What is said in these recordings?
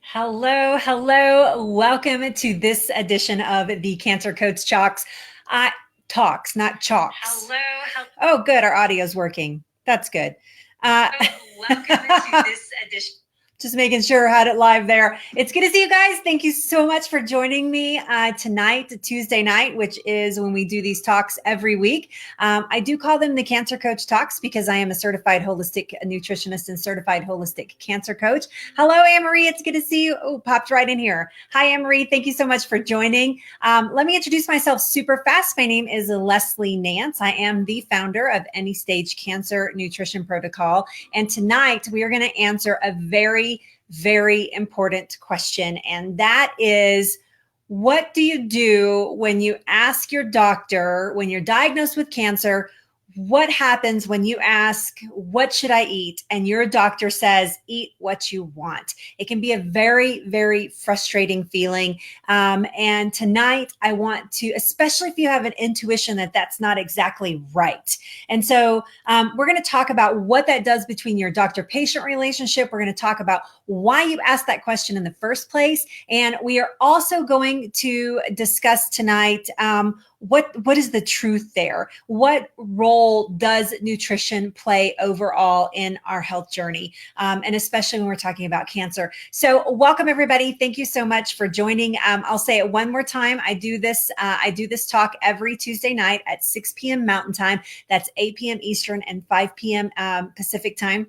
Hello, hello. Welcome to this edition of the Cancer Coach Talks. Talks, not chalks. Hello. Oh, good. Our audio's working. That's good. Welcome to this edition. Just making sure I had it live there. It's good to see you guys. Thank you so much for joining me tonight, Tuesday night, which is when we do these talks every week. I do call them the Cancer Coach Talks because I am a certified holistic nutritionist and certified holistic cancer coach. Hello, Anne-Marie. It's good to see you. Oh, popped right in here. Hi, Anne-Marie. Thank you so much for joining. Let me introduce myself super fast. My name is Leslie Nance. I am the founder of Any Stage Cancer Nutrition Protocol. And tonight we are going to answer a very important question. And that is, what do you do when you ask your doctor, when you're diagnosed with cancer, what happens when you ask, what should I eat? And your doctor says, eat what you want. It can be a very frustrating feeling. And tonight I want to, especially if you have an intuition that that's not exactly right. And so we're going to talk about what that does between your doctor-patient relationship. We're going to talk about why you asked that question in the first place. And we are also going to discuss tonight what is the truth there? What role does nutrition play overall in our health journey? And especially when we're talking about cancer. So welcome everybody. Thank you so much for joining. I'll say it one more time. I do this talk every Tuesday night at 6 p.m. Mountain Time. That's 8 p.m. Eastern and 5 p.m. Pacific Time.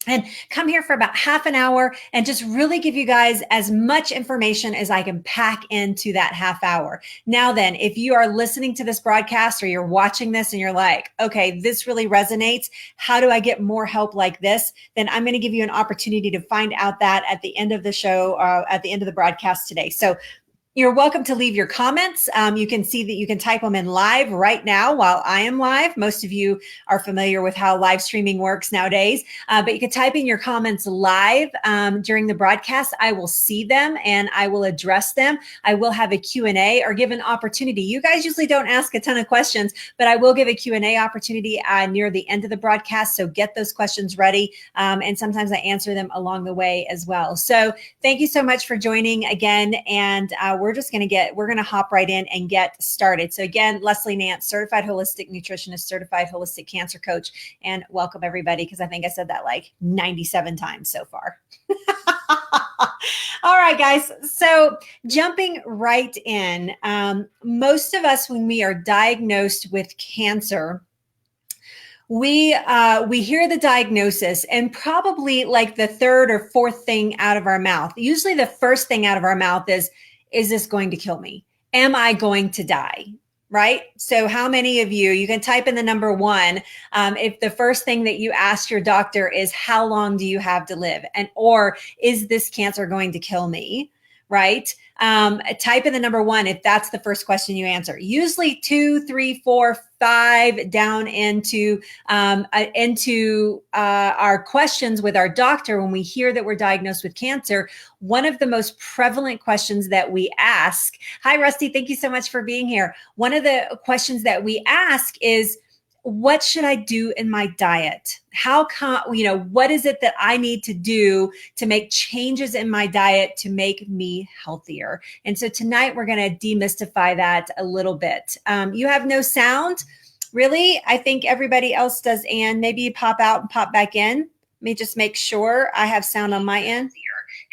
And come here for about half an hour and just really give you guys as much information as I can pack into that half hour. Now then, if you are listening to this broadcast or you're watching this and you're like, okay, this really resonates, how do I get more help like this? Then I'm going to give you an opportunity to find out that at the end of the show, at the end of the broadcast today. So you're welcome to leave your comments. You can see that you can type them in live right now while I am live. Most of you are familiar with how live streaming works nowadays, but you can type in your comments live during the broadcast. I will see them and I will address them. I will have a Q&A or give an opportunity. You guys usually don't ask a ton of questions, but I will give a Q&A opportunity near the end of the broadcast. So get those questions ready. And sometimes I answer them along the way as well. So thank you so much for joining again. And we're going to hop right in and get started. So again, Leslie Nance, certified holistic nutritionist, certified holistic cancer coach, and welcome everybody, because I think I said that like 97 times so far. All right, guys. So jumping right in, most of us, when we are diagnosed with cancer, we hear the diagnosis and probably like the third or fourth thing out of our mouth. Usually the first thing out of our mouth is this going to kill me? Am I going to die? Right? So how many of you can type in the number 1 if the first thing that you ask your doctor is, how long do you have to live? Or is this cancer going to kill me? Right? Type in the number 1 if that's the first question you answer. Usually 2, 3, 4, 5 down into our questions with our doctor when we hear that we're diagnosed with cancer. One of the most prevalent questions that we ask, hi Rusty, thank you so much for being here. One of the questions that we ask is, what should I do in my diet? What is it that I need to do to make changes in my diet to make me healthier? And so tonight we're going to demystify that a little bit. You have no sound, really? I think everybody else does. And maybe you pop out and pop back in. Let me just make sure I have sound on my end.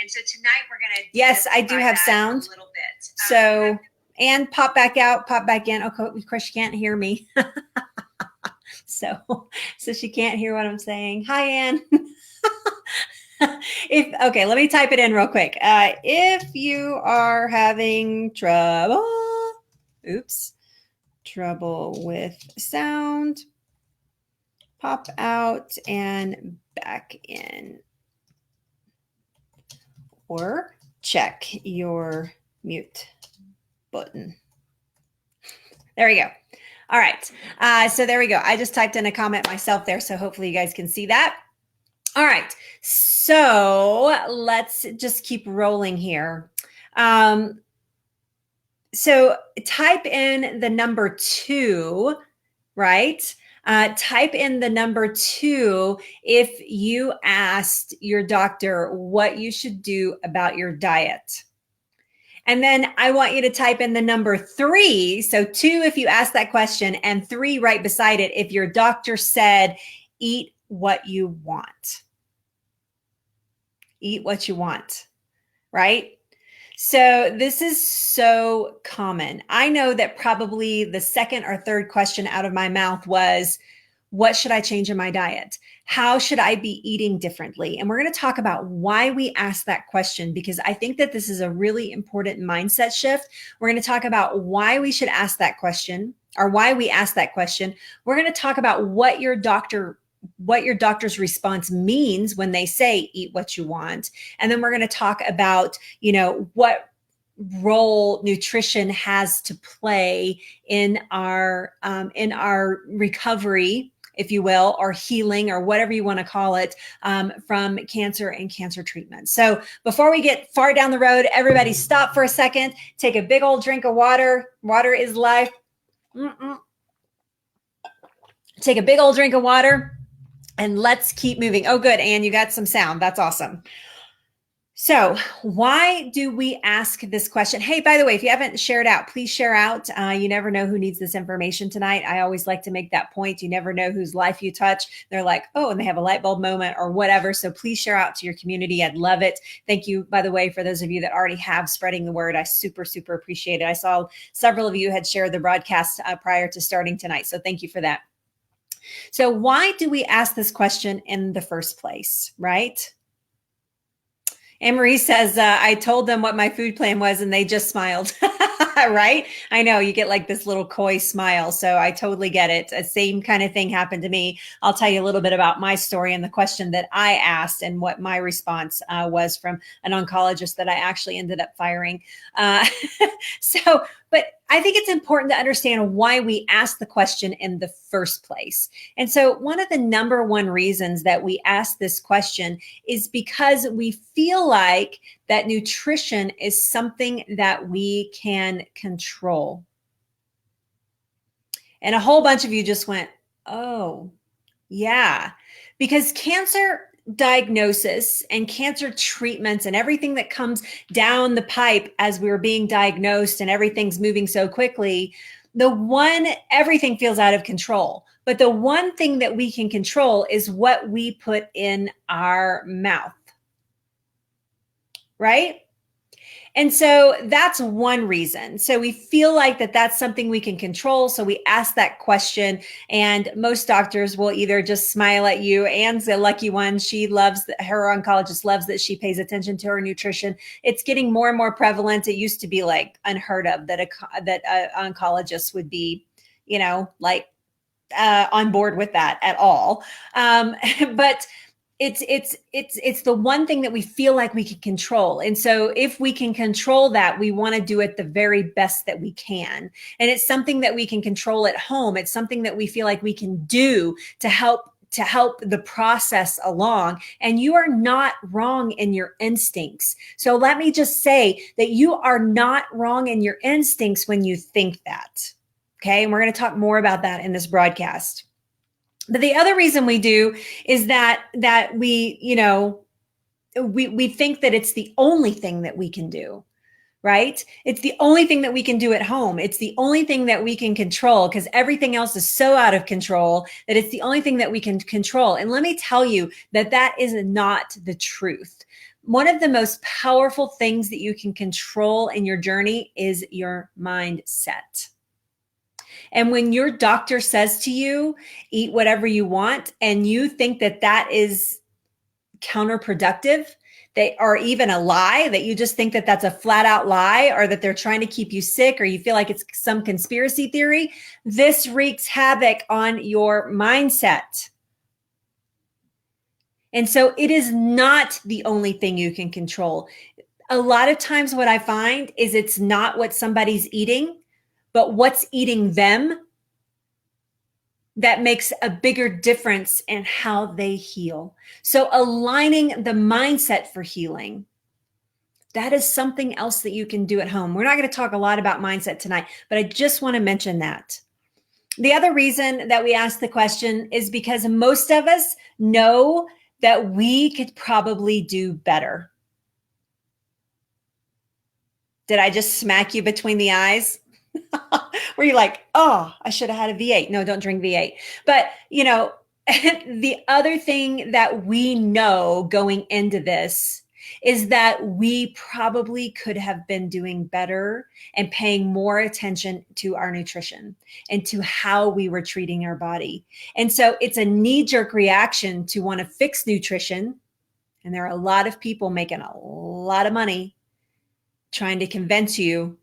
And so tonight we're going to yes, I do have sound a little bit. So and pop back out, pop back in. Okay, of course you can't hear me. So she can't hear what I'm saying. Hi, Ann. Okay, let me type it in real quick. If you are having trouble with sound, pop out and back in, or check your mute button. There we go. All right. So there we go. I just typed in a comment myself there, so hopefully you guys can see that. All right. So let's just keep rolling here. So type in the number 2, right? Type in the number 2 if you asked your doctor what you should do about your diet. And then I want you to type in the number 3. So 2 if you asked that question, and 3 right beside it if your doctor said, eat what you want. Eat what you want, right? So this is so common. I know that probably the second or third question out of my mouth was, what should I change in my diet? How should I be eating differently? And we're going to talk about why we ask that question, because I think that this is a really important mindset shift. We're going to talk about why we should ask that question, or why we ask that question. We're going to talk about what your doctor's response means when they say eat what you want. And then we're going to talk about, what role nutrition has to play in our recovery, if you will, or healing, or whatever you want to call it, from cancer and cancer treatment. So before we get far down the road, everybody stop for a second, take a big old drink of water. Water is life. Take a big old drink of water. And let's keep moving. Oh, good. Anne, you got some sound. That's awesome. So why do we ask this question? Hey, by the way, if you haven't shared out, please share out. You never know who needs this information tonight. I always like to make that point. You never know whose life you touch. They're like, oh, and they have a light bulb moment or whatever. So please share out to your community. I'd love it. Thank you, by the way, for those of you that already have spreading the word. I super, super appreciate it. I saw several of you had shared the broadcast prior to starting tonight. So thank you for that. So why do we ask this question in the first place, right? Anne-Marie says, I told them what my food plan was and they just smiled, right? I know you get like this little coy smile. So I totally get it. The same kind of thing happened to me. I'll tell you a little bit about my story and the question that I asked and what my response was from an oncologist that I actually ended up firing. But I think it's important to understand why we ask the question in the first place. And so one of the number one reasons that we ask this question is because we feel like that nutrition is something that we can control. And a whole bunch of you just went, oh, yeah, because cancer diagnosis and cancer treatments and everything that comes down the pipe as we're being diagnosed and everything's moving so quickly, everything feels out of control. But the one thing that we can control is what we put in our mouth, right? And so that's one reason. So we feel like that's something we can control. So we ask that question, and most doctors will either just smile at you. Anne's the lucky one. Her oncologist loves that she pays attention to her nutrition. It's getting more and more prevalent. It used to be like unheard of that an oncologist would be, on board with that at all. But it's the one thing that we feel like we can control. And so if we can control that, we want to do it the very best that we can. And it's something that we can control at home. It's something that we feel like we can do to help the process along. And you are not wrong in your instincts. So let me just say that you are not wrong in your instincts when you think that. Okay. And we're going to talk more about that in this broadcast. But the other reason we do is that we think that it's the only thing that we can do, right? It's the only thing that we can do at home. It's the only thing that we can control, because everything else is so out of control that it's the only thing that we can control. And let me tell you that is not the truth. One of the most powerful things that you can control in your journey is your mindset. And when your doctor says to you, eat whatever you want, and you think that is counterproductive, or even a lie, that you just think that that's a flat out lie, or that they're trying to keep you sick, or you feel like it's some conspiracy theory, this wreaks havoc on your mindset. And so it is not the only thing you can control. A lot of times what I find is it's not what somebody's eating, but what's eating them that makes a bigger difference in how they heal. So aligning the mindset for healing, that is something else that you can do at home. We're not going to talk a lot about mindset tonight, but I just want to mention that. The other reason that we ask the question is because most of us know that we could probably do better. Did I just smack you between the eyes? Were you like, oh, I should have had a V8? No, don't drink V8. But, the other thing that we know going into this is that we probably could have been doing better and paying more attention to our nutrition and to how we were treating our body. And so it's a knee-jerk reaction to want to fix nutrition. And there are a lot of people making a lot of money trying to convince you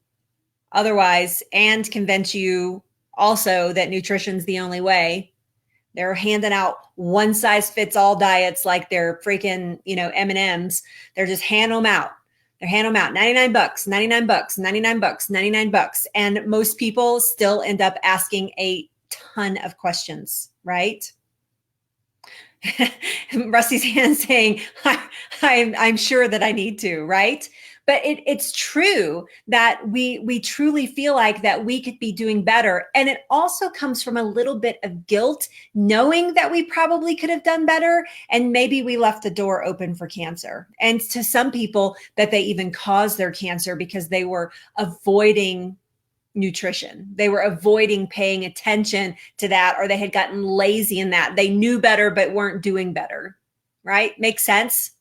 otherwise and convince you also that nutrition's the only way. They're handing out one size fits all diets like they're freaking, M&Ms. They're just handing them out. They're handing them out. 99 bucks, 99 bucks, 99 bucks, 99 bucks. And most people still end up asking a ton of questions, right? Rusty's hand saying, I'm sure that I need to, right? But it's true that we truly feel like that we could be doing better. And it also comes from a little bit of guilt, knowing that we probably could have done better. And maybe we left the door open for cancer. And to some people that they even caused their cancer because they were avoiding nutrition. They were avoiding paying attention to that, or they had gotten lazy in that. They knew better, but weren't doing better, right? Makes sense?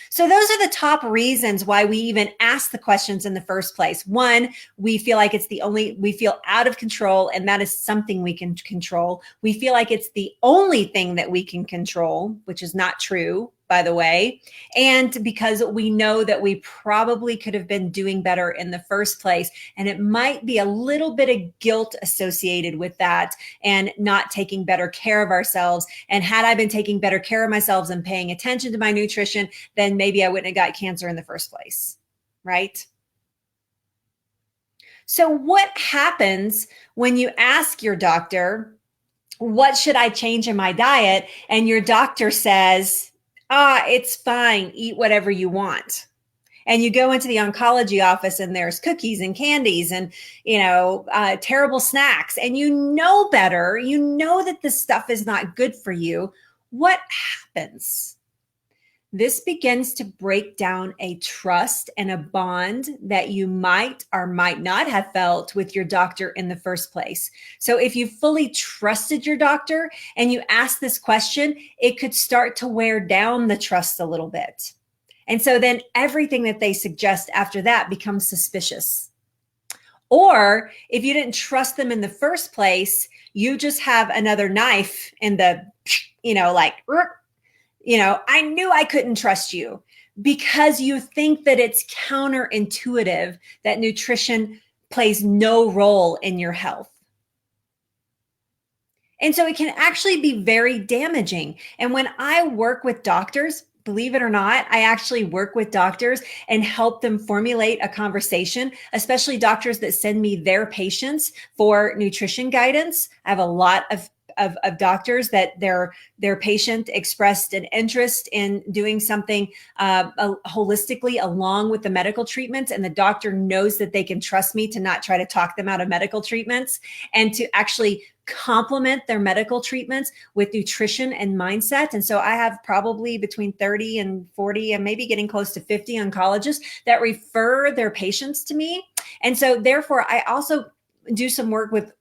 So those are the top reasons why we even ask the questions in the first place. One, we feel like we feel out of control, and that is something we can control. We feel like it's the only thing that we can control, which is not true, by the way. And because we know that we probably could have been doing better in the first place. And it might be a little bit of guilt associated with that and not taking better care of ourselves. And had I been taking better care of myself and paying attention to my nutrition, then maybe I wouldn't have got cancer in the first place, right? So what happens when you ask your doctor, what should I change in my diet? And your doctor says, it's fine. Eat whatever you want. And you go into the oncology office and there's cookies and candies and, terrible snacks. And you know better. You know that this stuff is not good for you. What happens? This begins to break down a trust and a bond that you might or might not have felt with your doctor in the first place. So if you fully trusted your doctor and you ask this question, it could start to wear down the trust a little bit. And so then everything that they suggest after that becomes suspicious. Or if you didn't trust them in the first place, you just have another knife in the, I knew I couldn't trust you because you think that it's counterintuitive that nutrition plays no role in your health. And so it can actually be very damaging. And when I work with doctors, believe it or not, I actually work with doctors and help them formulate a conversation, especially doctors that send me their patients for nutrition guidance. I have a lot of doctors that their patient expressed an interest in doing something holistically along with the medical treatments. And the doctor knows that they can trust me to not try to talk them out of medical treatments and to actually complement their medical treatments with nutrition and mindset. And so I have probably between 30 and 40 and maybe getting close to 50 oncologists that refer their patients to me. And so therefore, I also do some work with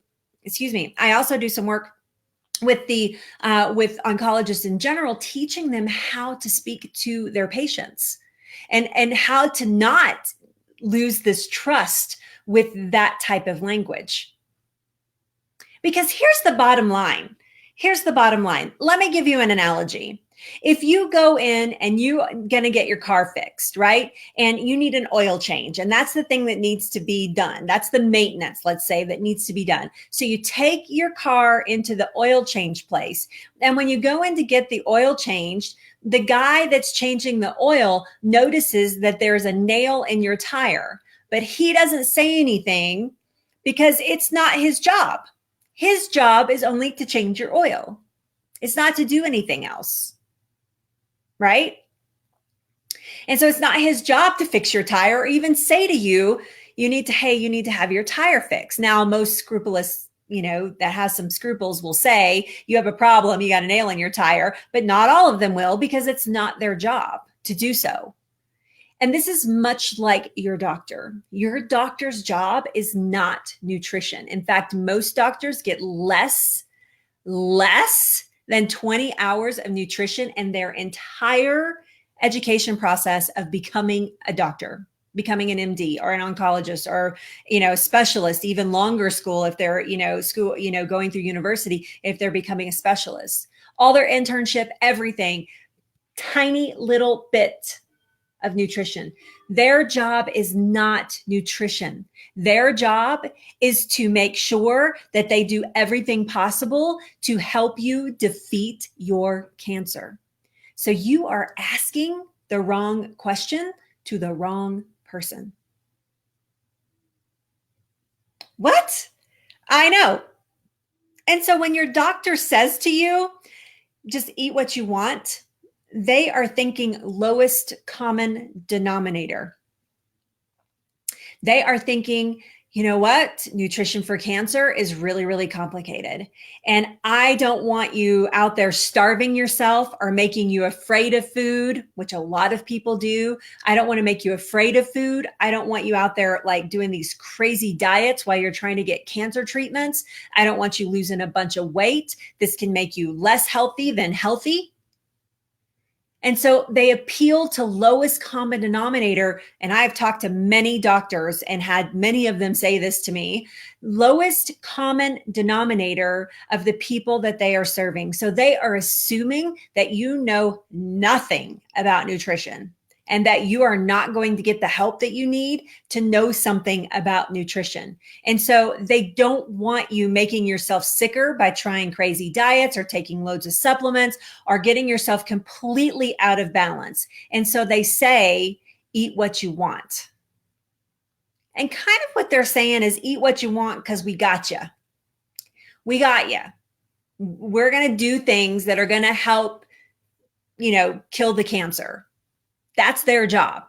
oncologists in general, teaching them how to speak to their patients and how to not lose this trust with that type of language. Because here's the bottom line. Let me give you an analogy. If you go in and you're going to get your car fixed, right? And you need an oil change, and that's the thing that needs to be done. That's the maintenance, let's say, that needs to be done. So you take your car into the oil change place. And when you go in to get the oil changed, the guy that's changing the oil notices that there's a nail in your tire, but he doesn't say anything because it's not his job. His job is only to change your oil. It's not to do anything else. Right? And so it's not his job to fix your tire or even say to you, you need to have your tire fixed. Now, most scrupulous, that has some scruples will say, you have a problem, you got a nail in your tire, but not all of them will, because it's not their job to do so. And this is much like your doctor. Your doctor's job is not nutrition. In fact, most doctors get less than 20 hours of nutrition in their entire education process of becoming a doctor, becoming an MD or an oncologist or, specialist, even longer school if they're, going through university, if they're becoming a specialist. All their internship, everything, tiny little bit of nutrition. Their job is not nutrition. Their job is to make sure that they do everything possible to help you defeat your cancer. So you are asking the wrong question to the wrong person. What? I know. And so when your doctor says to you, just eat what you want, they are thinking lowest common denominator. They are thinking, you know what? Nutrition for cancer is really, really complicated. And I don't want you out there starving yourself or making you afraid of food, which a lot of people do. I don't want to make you afraid of food. I don't want you out there like doing these crazy diets while you're trying to get cancer treatments. I don't want you losing a bunch of weight. This can make you less healthy than healthy. And so they appeal to lowest common denominator. And I've talked to many doctors and had many of them say this to me, lowest common denominator of the people that they are serving. So they are assuming that you know nothing about nutrition and that you are not going to get the help that you need to know something about nutrition. And so they don't want you making yourself sicker by trying crazy diets or taking loads of supplements or getting yourself completely out of balance. And so they say, eat what you want. And kind of what they're saying is eat what you want because we got you. We got you. We're going to do things that are going to help, kill the cancer. That's their job.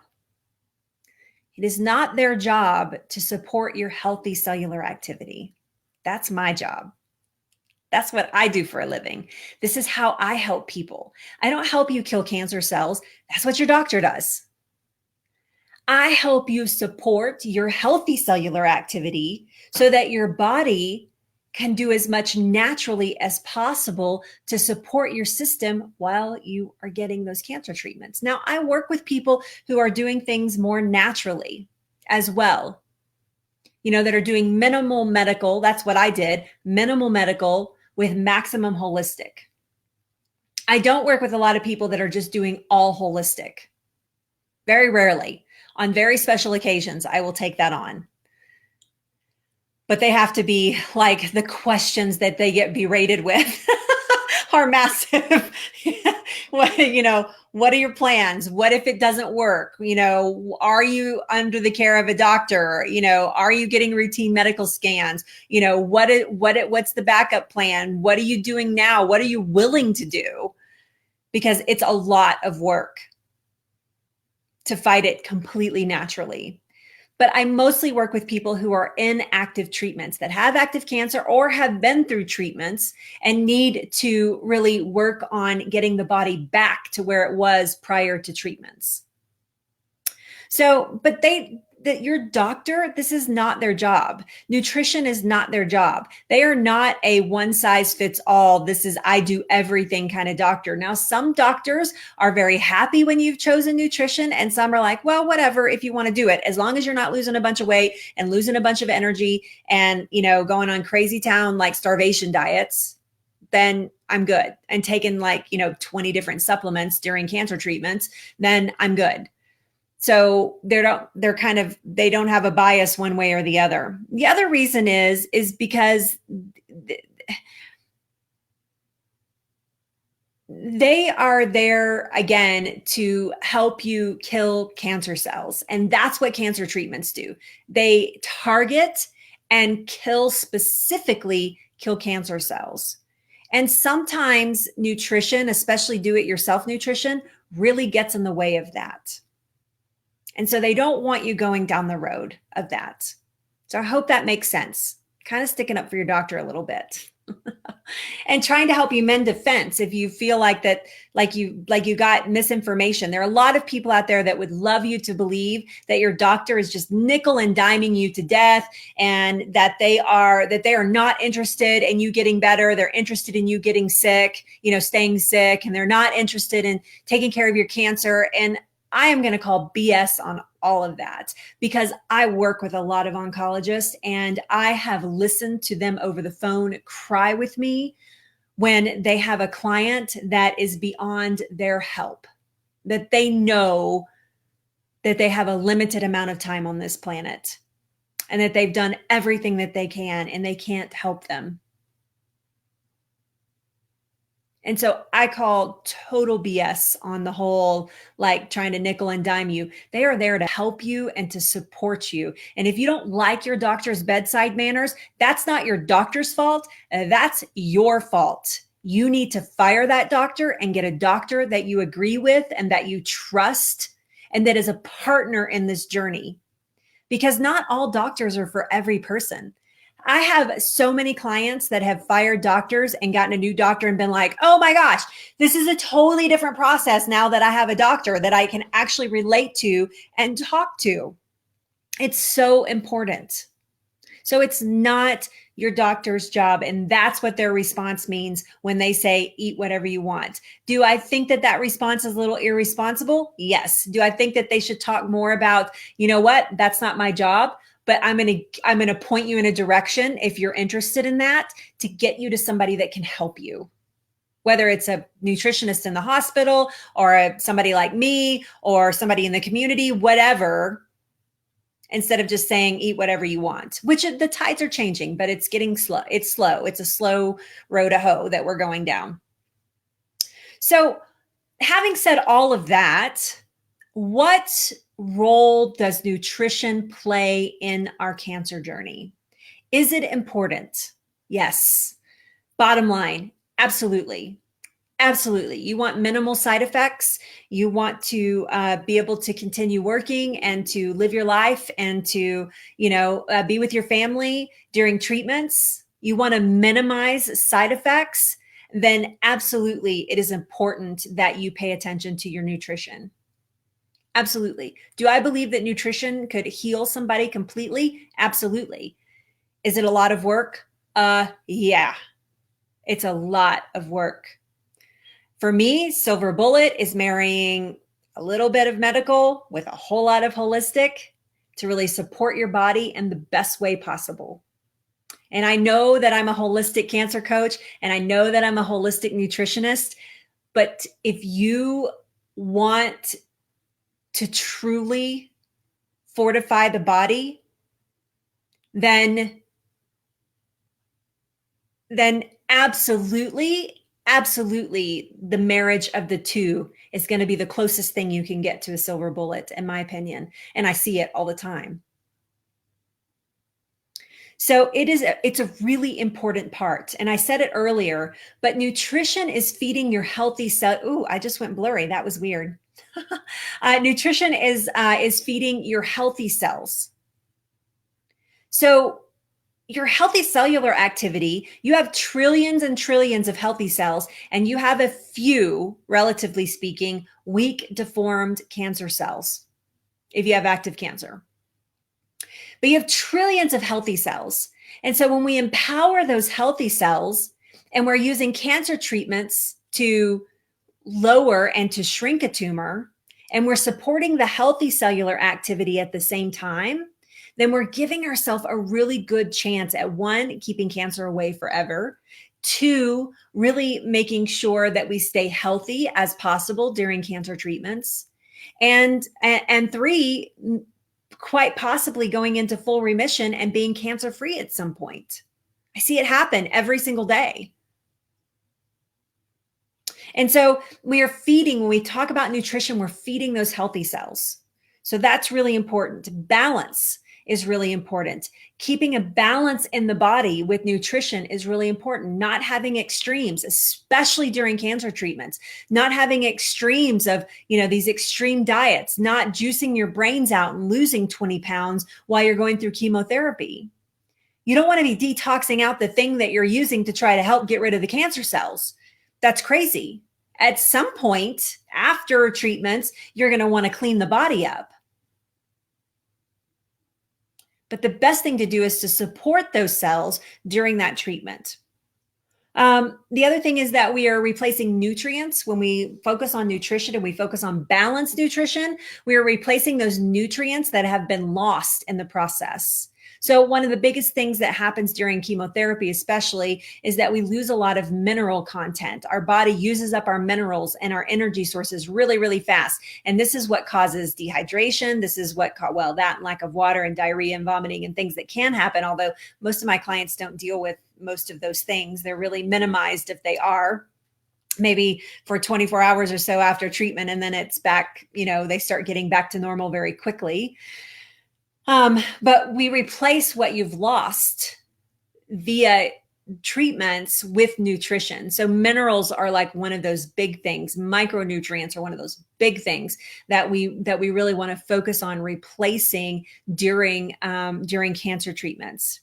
It is not their job to support your healthy cellular activity. That's my job. That's what I do for a living. This is how I help people. I don't help you kill cancer cells. That's what your doctor does. I help you support your healthy cellular activity so that your body can do as much naturally as possible to support your system while you are getting those cancer treatments. Now, I work with people who are doing things more naturally as well, that are doing minimal medical. That's what I did, minimal medical with maximum holistic. I don't work with a lot of people that are just doing all holistic. Very rarely. On very special occasions, I will take that on. But they have to be like the questions that they get berated with are massive. What are your plans? What if it doesn't work? Are you under the care of a doctor? Are you getting routine medical scans? What's the backup plan? What are you doing now? What are you willing to do? Because it's a lot of work to fight it completely naturally. But I mostly work with people who are in active treatments, that have active cancer or have been through treatments and need to really work on getting the body back to where it was prior to treatments. So, but your doctor, this is not their job. Nutrition is not their job. They are not a one size fits all. This is, I do everything kind of doctor. Now, some doctors are very happy when you've chosen nutrition, and some are like, well, whatever, if you want to do it, as long as you're not losing a bunch of weight and losing a bunch of energy and, going on crazy town, like starvation diets, then I'm good. And taking 20 different supplements during cancer treatments, then I'm good. So they don't have a bias one way or the other. The other reason is because they are there again to help you kill cancer cells. And that's what cancer treatments do. They target and specifically kill cancer cells. And sometimes nutrition, especially do-it-yourself nutrition, really gets in the way of that. And so they don't want you going down the road of that. So I hope that makes sense. kind of sticking up for your doctor a little bit. And trying to help you mend a fence if you feel like that, like you got misinformation. There are a lot of people out there that would love you to believe that your doctor is just nickel and diming you to death, and that they are not interested in you getting better. They're interested in you getting sick, staying sick, and they're not interested in taking care of your cancer. And I am going to call BS on all of that, because I work with a lot of oncologists, and I have listened to them over the phone cry with me when they have a client that is beyond their help, that they know that they have a limited amount of time on this planet, and that they've done everything that they can and they can't help them. And so I call total BS on the whole, like trying to nickel and dime you. They are there to help you and to support you. And if you don't like your doctor's bedside manners, that's not your doctor's fault. That's your fault. You need to fire that doctor and get a doctor that you agree with and that you trust and that is a partner in this journey. Because not all doctors are for every person. I have so many clients that have fired doctors and gotten a new doctor and been like, oh my gosh, this is a totally different process now that I have a doctor that I can actually relate to and talk to. It's so important. So it's not your doctor's job. And that's what their response means when they say, eat whatever you want. Do I think that that response is a little irresponsible? Yes. Do I think that they should talk more about, you know what, that's not my job, but I'm going to point you in a direction if you're interested in that, to get you to somebody that can help you. Whether it's a nutritionist in the hospital or somebody like me or somebody in the community, whatever, instead of just saying, eat whatever you want, which the tides are changing, but it's getting slow. It's slow. It's a slow road to hoe that we're going down. So having said all of that, what role does nutrition play in our cancer journey? Is it important? Yes. Bottom line, absolutely. Absolutely. You want minimal side effects. You want to be able to continue working and to live your life and to, be with your family during treatments. You want to minimize side effects. Then absolutely, it is important that you pay attention to your nutrition. Absolutely. Do I believe that nutrition could heal somebody completely? Absolutely. Is it a lot of work? Yeah, it's a lot of work. For me, silver bullet is marrying a little bit of medical with a whole lot of holistic to really support your body in the best way possible. And I know that I'm a holistic cancer coach, and I know that I'm a holistic nutritionist, but if you want to truly fortify the body, then absolutely, the marriage of the two is going to be the closest thing you can get to a silver bullet, in my opinion. And I see it all the time. So it's a really important part. And I said it earlier, but nutrition is feeding your healthy cell. Ooh, I just went blurry. That was weird. Nutrition is feeding your healthy cells. So your healthy cellular activity, you have trillions and trillions of healthy cells, and you have a few, relatively speaking, weak, deformed cancer cells if you have active cancer. But you have trillions of healthy cells. And so when we empower those healthy cells and we're using cancer treatments to lower and to shrink a tumor, and we're supporting the healthy cellular activity at the same time, then we're giving ourselves a really good chance at, one, keeping cancer away forever, two, really making sure that we stay healthy as possible during cancer treatments, and three, quite possibly going into full remission and being cancer-free at some point. I see it happen every single day. And so when we talk about nutrition, we're feeding those healthy cells. So that's really important. Balance is really important. Keeping a balance in the body with nutrition is really important. Not having extremes, especially during cancer treatments, not having extremes of, these extreme diets, not juicing your brains out and losing 20 pounds while you're going through chemotherapy. You don't want to be detoxing out the thing that you're using to try to help get rid of the cancer cells. That's crazy. At some point after treatments, you're going to want to clean the body up. But the best thing to do is to support those cells during that treatment. The other thing is that we are replacing nutrients. When we focus on nutrition and we focus on balanced nutrition, we are replacing those nutrients that have been lost in the process. So one of the biggest things that happens during chemotherapy, especially, is that we lose a lot of mineral content. Our body uses up our minerals and our energy sources really, really fast. And this is what causes dehydration. This is what, that lack of water and diarrhea and vomiting and things that can happen. Although most of my clients don't deal with most of those things. They're really minimized if they are, maybe for 24 hours or so after treatment. And then it's back, they start getting back to normal very quickly. But we replace what you've lost via treatments with nutrition. So minerals are like one of those big things. Micronutrients are one of those big things that we really want to focus on replacing during cancer treatments.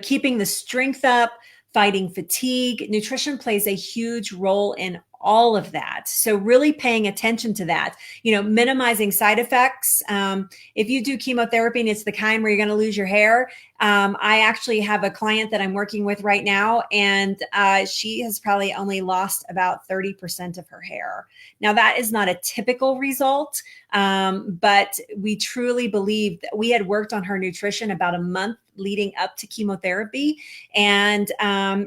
Keeping the strength up, fighting fatigue. Nutrition plays a huge role in all of that. So really paying attention to that, minimizing side effects. If you do chemotherapy and it's the kind where you're going to lose your hair, I actually have a client that I'm working with right now, and she has probably only lost about 30% of her hair. Now, that is not a typical result, but we truly believe that we had worked on her nutrition about a month leading up to chemotherapy, and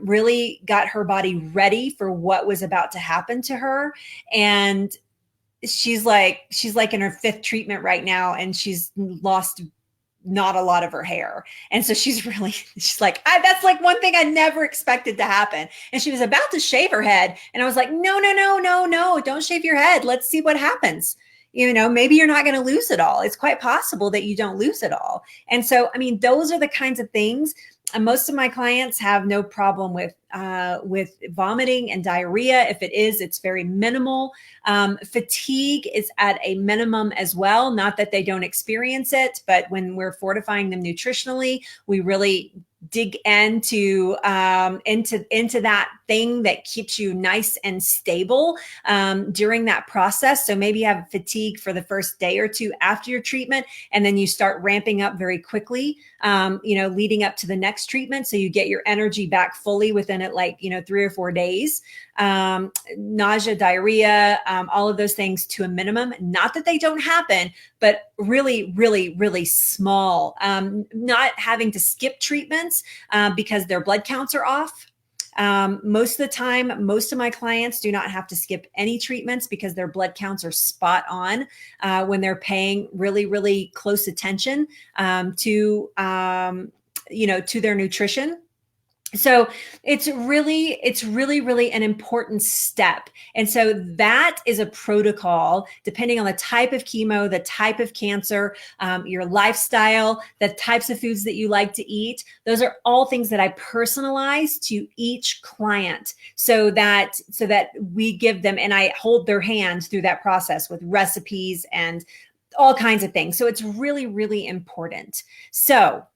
really got her body ready for what was about to happen to her. And she's like in her 5th treatment right now, and she's lost not a lot of her hair. And so she's like, that's like one thing I never expected to happen. And she was about to shave her head. And I was like, no, don't shave your head. Let's see what happens. Maybe you're not going to lose it all. It's quite possible that you don't lose it all. And so, those are the kinds of things. And most of my clients have no problem with vomiting and diarrhea. If it is, it's very minimal. Fatigue is at a minimum as well. Not that they don't experience it, but when we're fortifying them nutritionally, we really dig into that thing that keeps you nice and stable during that process. So maybe you have fatigue for the first day or two after your treatment, and then you start ramping up very quickly, leading up to the next treatment. So you get your energy back fully within it, 3 or 4 days. Nausea, diarrhea, all of those things to a minimum. Not that they don't happen, but really, really, really small. Not having to skip treatments because their blood counts are off. Most of the time, most of my clients do not have to skip any treatments because their blood counts are spot on when they're paying really, really close attention to their nutrition. So it's really, really an important step. And so that is a protocol, depending on the type of chemo, the type of cancer, your lifestyle, the types of foods that you like to eat. Those are all things that I personalize to each client so that we give them, and I hold their hand through that process with recipes and all kinds of things. So it's really, really important. So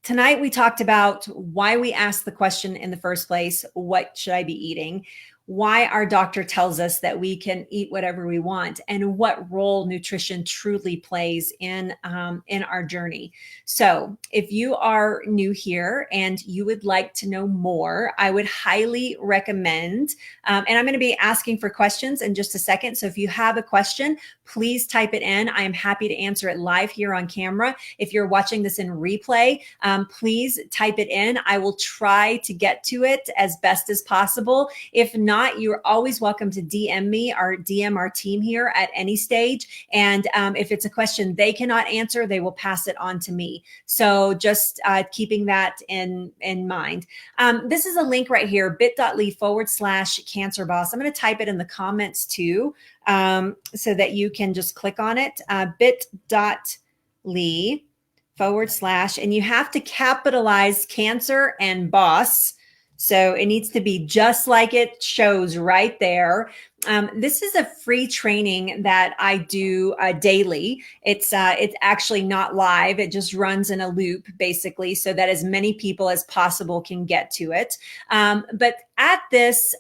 tonight, we talked about why we asked the question in the first place, what should I be eating? Why our doctor tells us that we can eat whatever we want, and what role nutrition truly plays in our journey. So if you are new here and you would like to know more, I would highly recommend, and I'm going to be asking for questions in just a second. So if you have a question, please type it in. I am happy to answer it live here on camera. If you're watching this in replay, please type it in. I will try to get to it as best as possible. If not, you're always welcome to DM me or DM our team here at any stage. And if it's a question they cannot answer, they will pass it on to me. So just keeping that in mind. This is a link right here, bit.ly/cancer boss. I'm going to type it in the comments too, so that you can just click on it, bit.ly/, and you have to capitalize cancer and boss So it needs to be just like it shows right there. This is a free training that I do daily. It's actually not live. It just runs in a loop, basically, so that as many people as possible can get to it. But at this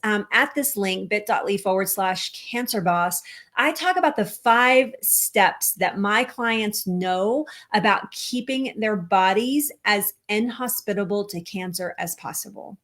link, bit.ly/cancer boss, I talk about the 5 steps that my clients know about keeping their bodies as inhospitable to cancer as possible.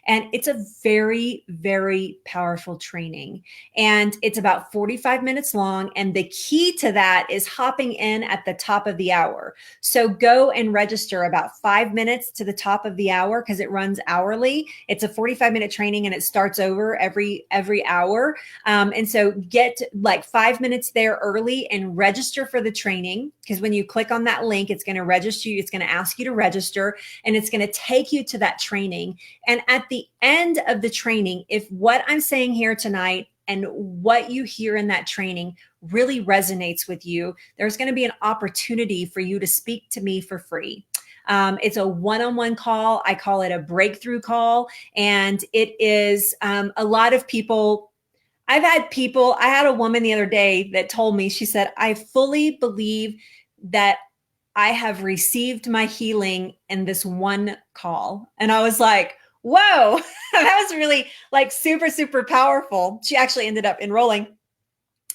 And it's a very, very powerful training. And it's about 45 minutes long. And the key to that is hopping in at the top of the hour. So go and register about 5 minutes to the top of the hour because it runs hourly. It's a 45-minute training and it starts over every hour. And so get like 5 minutes there early and register for the training, because when you click on that link, it's going to register you. It's going to ask you to register and it's going to take you to that training. And at the end of the training, if what I'm saying here tonight and what you hear in that training really resonates with you, there's going to be an opportunity for you to speak to me for free. It's a one-on-one call. I call it a breakthrough call. And it is a lot of people. I had a woman the other day that told me, she said, I fully believe that I have received my healing in this one call. And I was like, whoa, that was really like super, super powerful. She actually ended up enrolling.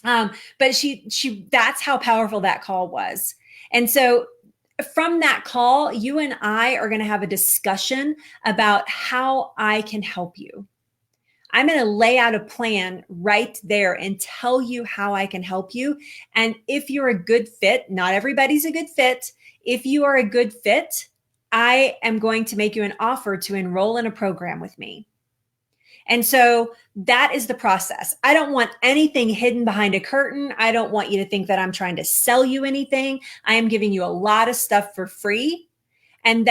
But that's how powerful that call was. And so from that call, you and I are going to have a discussion about how I can help you. I'm going to lay out a plan right there and tell you how I can help you. And if you're a good fit, not everybody's a good fit. If you are a good fit, I am going to make you an offer to enroll in a program with me. And so that is the process. I don't want anything hidden behind a curtain. I don't want you to think that I'm trying to sell you anything. I am giving you a lot of stuff for free. And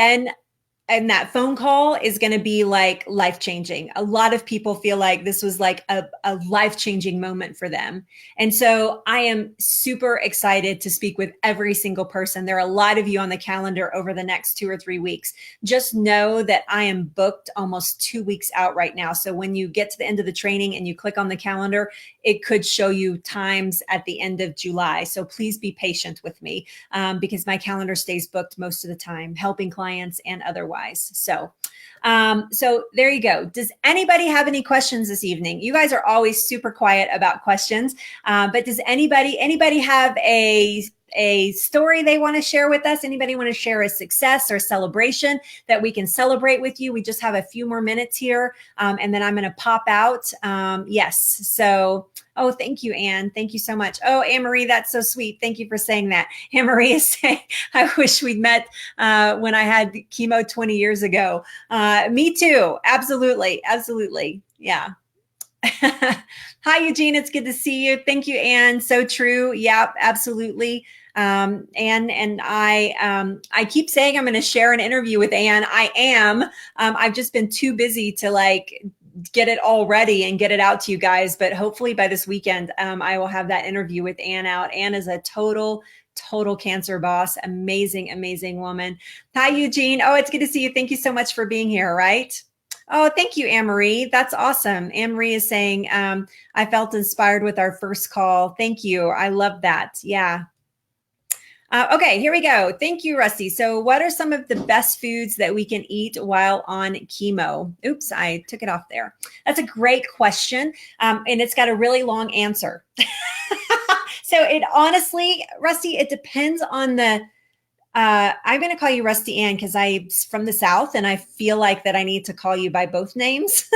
that phone call is going to be like life-changing. A lot of people feel like this was like a life-changing moment for them. And so I am super excited to speak with every single person. There are a lot of you on the calendar over the next 2 or 3 weeks. Just know that I am booked almost 2 weeks out right now. So when you get to the end of the training and you click on the calendar, it could show you times at the end of July. So please be patient with me because my calendar stays booked most of the time, helping clients and otherwise. So there you go. Does anybody have any questions this evening? You guys are always super quiet about questions, but does anybody have a story they want to share with us? Anybody want to share a success or a celebration that we can celebrate with you? We just have a few more minutes here, and then I'm going to pop out. Yes. So, oh, thank you, Anne. Thank you so much. Oh, Anne-Marie, that's so sweet. Thank you for saying that. Anne-Marie is saying, I wish we'd met when I had chemo 20 years ago. Me too. Absolutely. Absolutely. Yeah. Hi, Eugene. It's good to see you. Thank you, Anne. So true. Yeah, absolutely. Anne and I keep saying I'm going to share an interview with Anne. I am. I've just been too busy to like get it all ready and get it out to you guys. But hopefully by this weekend, I will have that interview with Anne out. Anne is a total cancer boss. Amazing, amazing woman. Hi, Eugene. Oh, it's good to see you. Thank you so much for being here. Right. Oh, thank you, Anne-Marie. That's awesome. Anne-Marie is saying, I felt inspired with our first call. Thank you. I love that. Yeah. Okay, here we go. Thank you, Rusty. So what are some of the best foods that we can eat while on chemo? Oops, I took it off there. That's a great question. And it's got a really long answer. So it honestly, Rusty, it depends on the, I'm going to call you Rusty Ann because I'm from the South and I feel like that I need to call you by both names.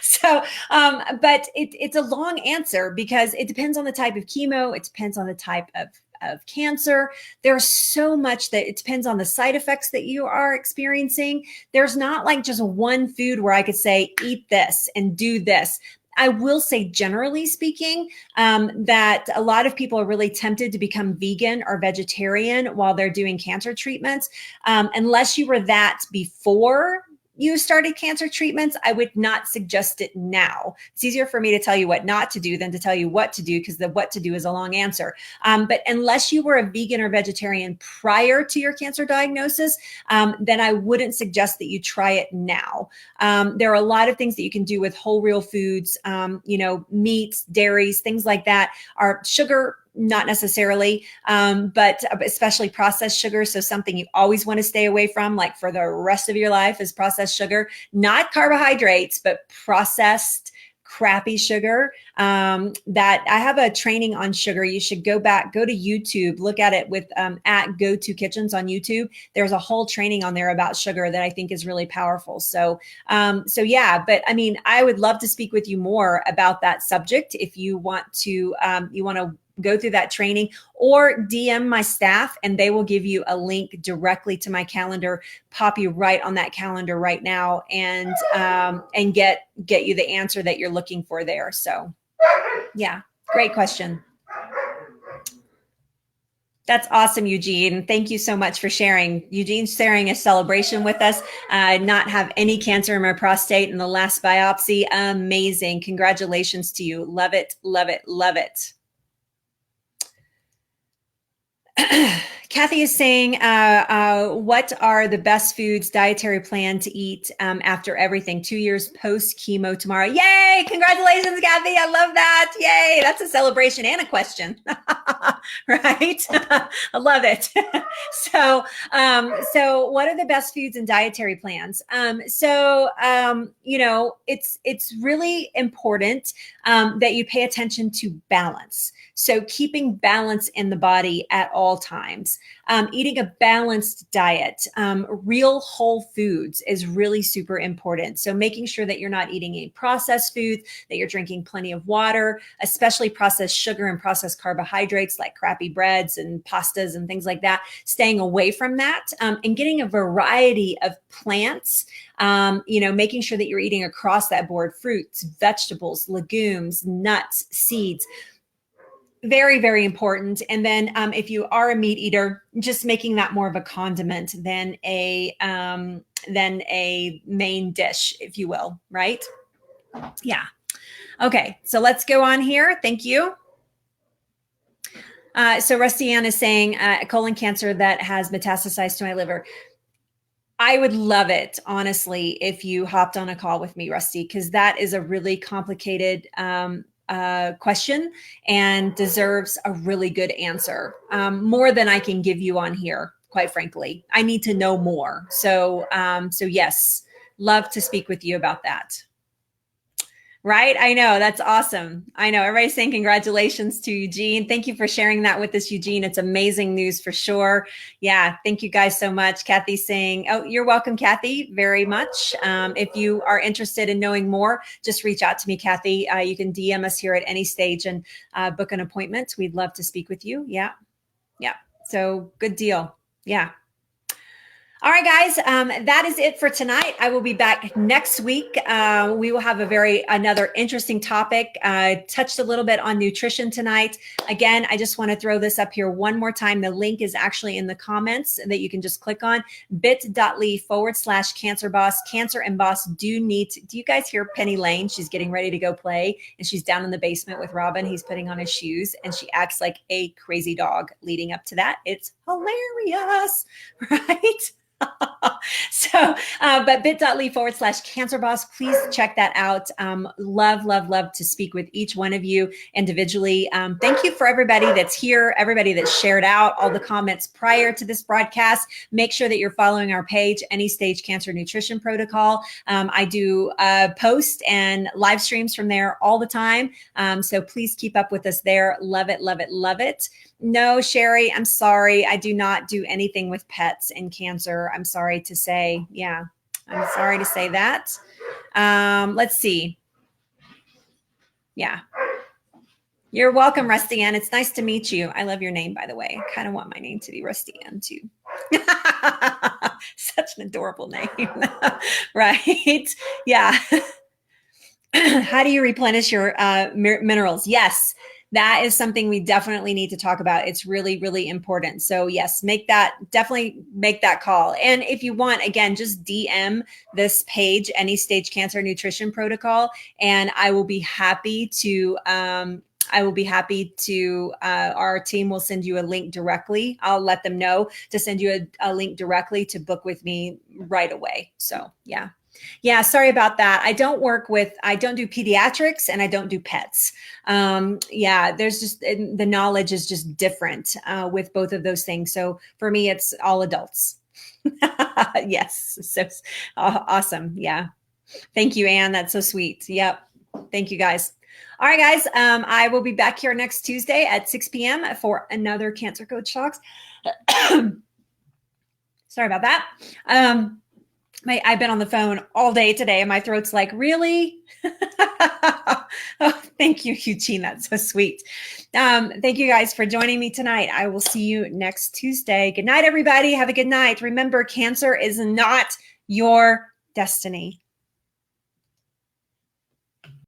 So, but it's a long answer because it depends on the type of chemo. It depends on the type of cancer. There's so much that it depends on the side effects that you are experiencing. There's not like just one food where I could say, eat this and do this. I will say, generally speaking, that a lot of people are really tempted to become vegan or vegetarian while they're doing cancer treatments. Unless you were that before, you started cancer treatments, I would not suggest it now. It's easier for me to tell you what not to do than to tell you what to do, because the what to do is a long answer. But unless you were a vegan or vegetarian prior to your cancer diagnosis, then I wouldn't suggest that you try it now. There are a lot of things that you can do with whole real foods, meats, dairies, things like that. Are sugar, not necessarily, but especially processed sugar. So something you always want to stay away from, like for the rest of your life, is processed sugar, not carbohydrates, but processed crappy sugar. That I have a training on sugar. You should go to YouTube, look at it with at Go To Kitchens on YouTube. There's a whole training on there about sugar that I think is really powerful. So yeah, but I mean, I would love to speak with you more about that subject if you want to go through that training, or DM my staff and they will give you a link directly to my calendar, pop you right on that calendar right now, and get you the answer that you're looking for there. So yeah, great question. That's awesome, Eugene. Thank you so much for sharing. Eugene's sharing a celebration with us. Not have any cancer in my prostate in the last biopsy. Amazing. Congratulations to you. Love it, love it, love it. Kathy is saying, what are the best foods dietary plan to eat after everything? 2 years post chemo tomorrow. Yay! Congratulations, Kathy. I love that. Yay! That's a celebration and a question, right? I love it. So what are the best foods and dietary plans? It's really important that you pay attention to balance. So keeping balance in the body at all times, eating a balanced diet, real whole foods is really super important. So making sure that you're not eating any processed foods, that you're drinking plenty of water, especially processed sugar and processed carbohydrates like crappy breads and pastas and things like that, staying away from that, and getting a variety of plants, making sure that you're eating across that board, fruits, vegetables, legumes, nuts, seeds. Very, very important. And then if you are a meat eater, just making that more of a condiment than a main dish, if you will, right? Yeah. Okay, so let's go on here. Thank you. So Rusty Ann is saying colon cancer that has metastasized to my liver. I would love it, honestly, if you hopped on a call with me, Rusty, because that is a really complicated question and deserves a really good answer, more than I can give you on here, quite frankly. I need to know more. So yes, love to speak with you about that. Right? I know. That's awesome. I know. Everybody's saying congratulations to Eugene. Thank you for sharing that with us, Eugene. It's amazing news for sure. Yeah. Thank you guys so much. Kathy's saying, oh, you're welcome, Kathy, very much. If you are interested in knowing more, just reach out to me, Kathy. You can DM us here at any stage and book an appointment. We'd love to speak with you. Yeah. Yeah. So good deal. Yeah. All right, guys, that is it for tonight. I will be back next week. We will have another interesting topic. Touched a little bit on nutrition tonight. Again, I just want to throw this up here one more time. The link is actually in the comments that you can just click on, bit.ly/cancerboss. Cancer and Boss do you guys hear Penny Lane? She's getting ready to go play, and she's down in the basement with Robin. He's putting on his shoes, and she acts like a crazy dog leading up to that. It's hilarious, right? But bit.ly/cancerboss, please check that out. Love to speak with each one of you individually. Thank you for everybody that's here, everybody that shared out all the comments prior to this broadcast. Make sure that you're following our page, Any Stage Cancer Nutrition Protocol. I do post and live streams from there all the time. So please keep up with us there. Love it, love it, love it. No, Sherry, I'm sorry. I do not do anything with pets and cancer. I'm sorry to say. Yeah, I'm sorry to say that. Let's see. Yeah. You're welcome, Rusty Ann. It's nice to meet you. I love your name, by the way. I kind of want my name to be Rusty Ann, too. Such an adorable name. Right? Yeah. How do you replenish your minerals? Yes. that is something we definitely need to talk about. It's really, really important. So yes, definitely make that call. And if you want, again, just DM this page, Any Stage Cancer Nutrition Protocol, and I will be happy to, our team will send you a link directly. I'll let them know to send you a link directly to book with me right away. So yeah. Yeah, sorry about that. I don't do pediatrics and I don't do pets. Yeah, the knowledge is just different with both of those things. So for me, it's all adults. Yes. So awesome. Yeah. Thank you, Anne. That's so sweet. Yep. Thank you, guys. All right, guys. I will be back here next Tuesday at 6 p.m. for another Cancer Coach Talks. Sorry about that. I've been on the phone all day today and my throat's like, really? Oh, thank you, Eugene. That's so sweet. Thank you guys for joining me tonight. I will see you next Tuesday. Good night, everybody. Have a good night. Remember, cancer is not your destiny.